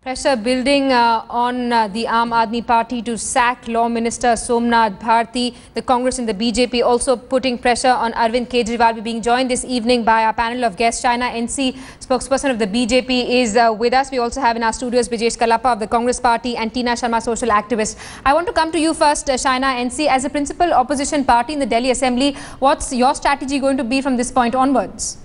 Pressure building on the Aam Aadmi Party to sack Law Minister Somnath Bharti. The Congress and the BJP also putting pressure on Arvind Kejriwal. We're being joined this evening by our panel of guests. Shaina NC, spokesperson of the BJP, is with us. We also have in our studios Brijesh Kalappa of the Congress Party and Tina Sharma, social activist. I want to come to you first, Shaina NC. As a principal opposition party in the Delhi Assembly, what's your strategy going to be from this point onwards?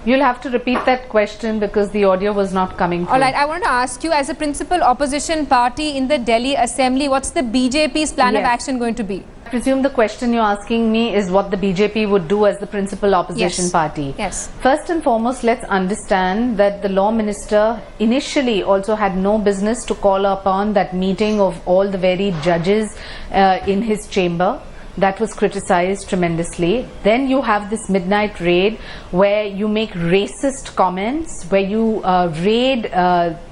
You'll have to repeat that question because the audio was not coming through. All right, I want to ask you, as a principal opposition party in the Delhi Assembly, what's the BJP's plan of action going to be? I presume the question you're asking me is what the BJP would do as the principal opposition party. Yes. First and foremost, let's understand that the law minister initially also had no business to call upon that meeting of all the varied judges in his chamber. That was criticized tremendously. Then you have this midnight raid where you make racist comments, where you raid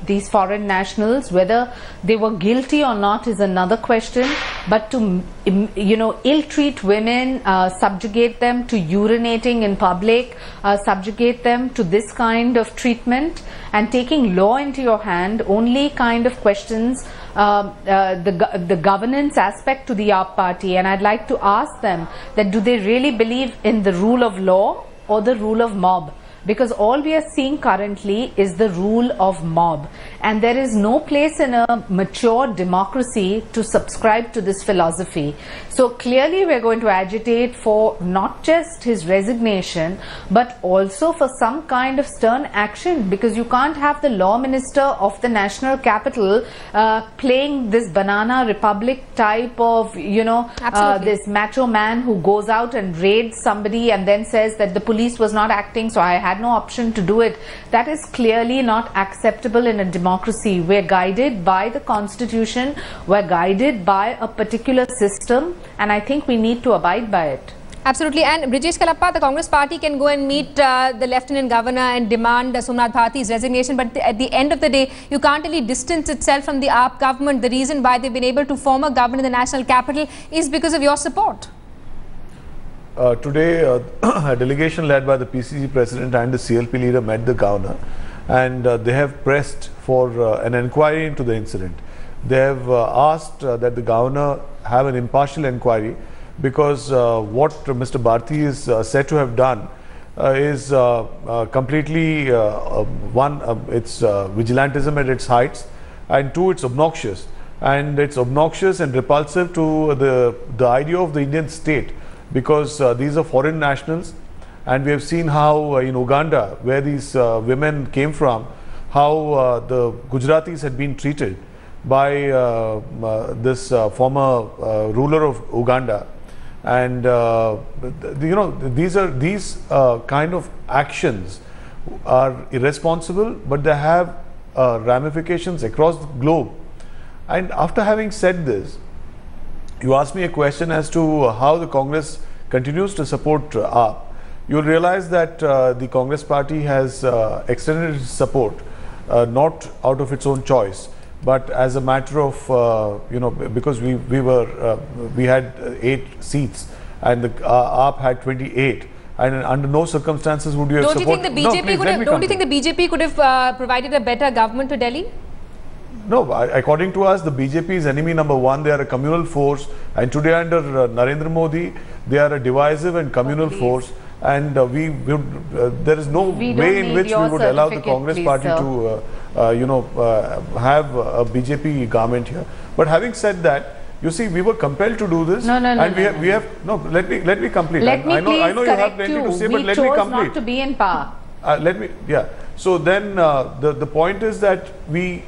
these foreign nationals. Whether they were guilty or not is another question. But to, ill-treat women, subjugate them to urinating in public, subjugate them to this kind of treatment, and taking law into your hand only kind of questions the governance aspect to the AAP party. And I'd like to ask them that do they really believe in the rule of law or the rule of mob? Because all we are seeing currently is the rule of mob, and there is no place in a mature democracy to subscribe to this philosophy. So clearly we're going to agitate for not just his resignation but also for some kind of stern action, because you can't have the law minister of the national capital playing this banana republic type of this macho man who goes out and raids somebody and then says that the police was not acting, so I had no option to do it. That is clearly not acceptable in a democracy. We're guided by the constitution, we're guided by a particular system, and I think we need to abide by it. Absolutely. And Brijesh Kalappa, the Congress Party can go and meet the Lieutenant Governor and demand Somnath Bharti's resignation, but at the end of the day, you can't really distance itself from the AAP government. The reason why they've been able to form a government in the national capital is because of your support. Today, a delegation led by the PCC president and the CLP leader met the governor, and they have pressed for an inquiry into the incident. They have asked that the governor have an impartial inquiry, because what Mr. Bharti is said to have done is completely it's vigilantism at its heights, and two, it's obnoxious. And it's obnoxious and repulsive to the idea of the Indian state, because these are foreign nationals, and we have seen how in Uganda, where these women came from, how the Gujaratis had been treated by this former ruler of Uganda. And these kind of actions are irresponsible, but they have ramifications across the globe. And after having said this, you asked me a question as to how the Congress continues to support AAP. You'll realize that the Congress Party has extended its support not out of its own choice, but as a matter of because we had 8 seats and the AAP had 28, and under no circumstances would you have supported. Don't you think the BJP could have provided a better government to Delhi? No, according to us, the BJP is enemy number one. They are a communal force, and today under Narendra Modi, they are a divisive and communal force. And there is no way in which we would allow the Congress Party to, have a BJP government here. But having said that, you see, we were compelled to do this. Let me complete. I know you have plenty to say, but let me complete. We chose not to be in power. So then the point is that we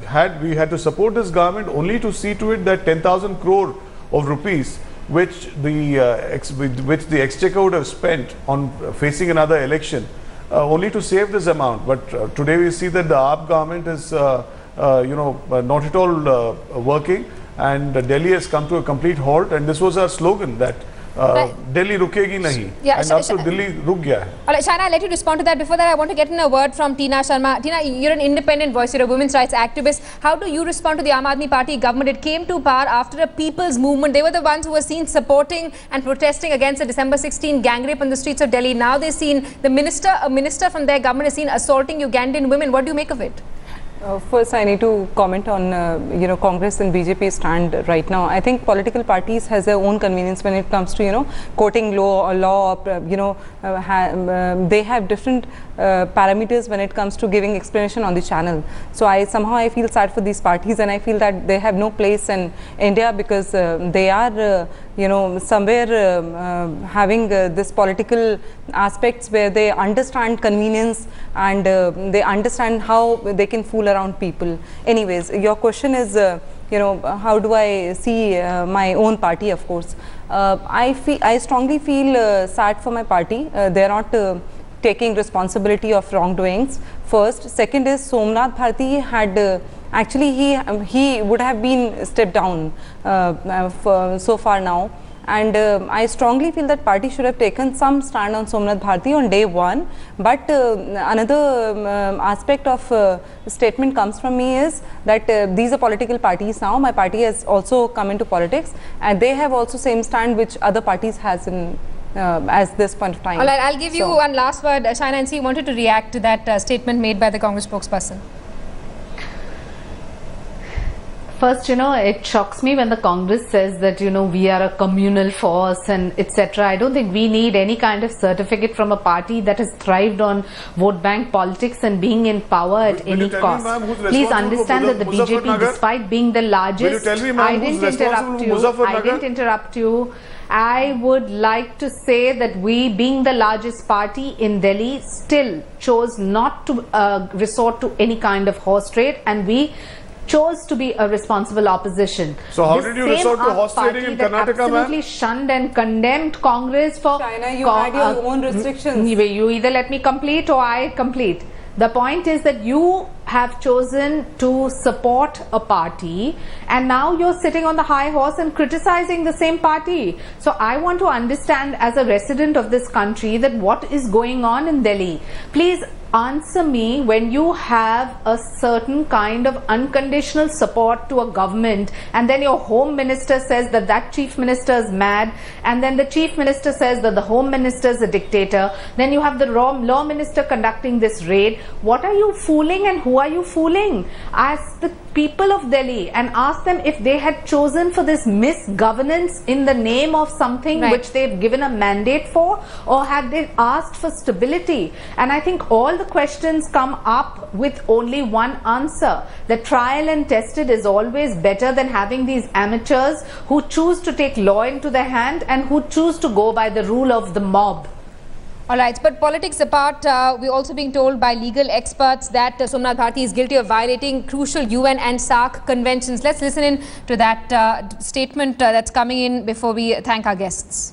had to support this government only to see to it that 10,000 crore of rupees, which the exchequer would have spent on facing another election, only to save this amount. But today we see that the AAP government is not at all working, and Delhi has come to a complete halt. And this was our slogan, that Delhi rukegi nahi, and also Delhi ruk gaya hai. All right, Shaina, I'll let you respond to that. Before that, I want to get in a word from Tina Sharma. Tina, you're an independent voice, you're a women's rights activist. How do you respond to the Aam Aadmi Party government? It came to power after a people's movement. They were the ones who were seen supporting and protesting against the December 16 gang rape on the streets of Delhi. Now they're seen, a minister from their government is seen assaulting Ugandan women. What do you make of it? First, I need to comment on Congress and BJP stand right now. I think political parties has their own convenience when it comes to quoting law. They have different parameters when it comes to giving explanation on the channel. So I feel sad for these parties, and I feel that they have no place in India because they are somewhere having this political aspects where they understand convenience and they understand how they can fool around people. Anyways, your question is, how do I see my own party? Of course, I strongly feel sad for my party. They're not taking responsibility of wrongdoings. First, second is Somnath Bharti had actually he would have been stepped down so far now. And I strongly feel that party should have taken some stand on Somnath Bharti on day one. But another aspect of statement comes from me is that these are political parties now. My party has also come into politics, and they have also same stand which other parties has in as this point of time. All right, I'll give you one last word. Shaina NC wanted to react to that statement made by the Congress spokesperson. First, it shocks me when the Congress says that, we are a communal force and etc. I don't think we need any kind of certificate from a party that has thrived on vote bank politics and being in power at any cost. Please understand that the BJP, despite being the largest, I didn't interrupt you. I would like to say that we, being the largest party in Delhi, still chose not to resort to any kind of horse trade, and we chose to be a responsible opposition. So how did you resort to horse trading in Karnataka, ma'am? Absolutely shunned and condemned Congress for... China, you had your own restrictions. You either let me complete or I complete. The point is that you have chosen to support a party, and now you're sitting on the high horse and criticizing the same party. So I want to understand, as a resident of this country, that what is going on in Delhi. Please answer me. When you have a certain kind of unconditional support to a government, and then your home minister says that that chief minister is mad, and then the chief minister says that the home minister is a dictator, then you have the law minister conducting this raid. What are you fooling, and who are you fooling? Ask the people of Delhi and ask them if they had chosen for this misgovernance in the name of something which they've given a mandate for, or had they asked for stability. And I think all the questions come up with only one answer. The trial and tested is always better than having these amateurs who choose to take law into their hand and who choose to go by the rule of the mob. All right, but politics apart, we're also being told by legal experts that Somnath Bharti is guilty of violating crucial UN and SAARC conventions. Let's listen in to that statement that's coming in before we thank our guests.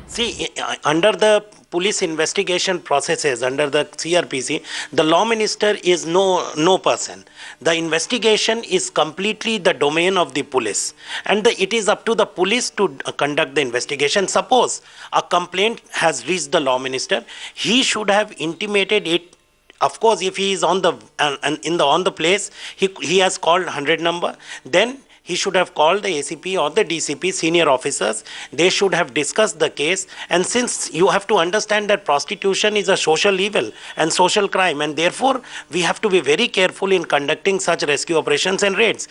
See, under the police investigation processes, under the CRPC, the law minister is no person. The investigation is completely the domain of the police, and it is up to the police to conduct the investigation. Suppose a complaint has reached the law minister, he should have intimated it. Of course, if he is on the place, he has called 100 number, then he should have called the ACP or the DCP senior officers. They should have discussed the case. And since you have to understand that prostitution is a social evil and social crime, and therefore we have to be very careful in conducting such rescue operations and raids.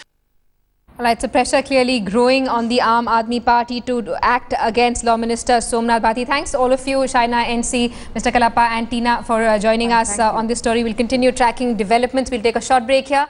All right, so pressure clearly growing on the Aam Aadmi Party to act against Law Minister Somnath Bharti. Thanks to all of you, Shaina NC, Mr. Kalappa and Tina, for joining us on this story. We'll continue tracking developments. We'll take a short break here.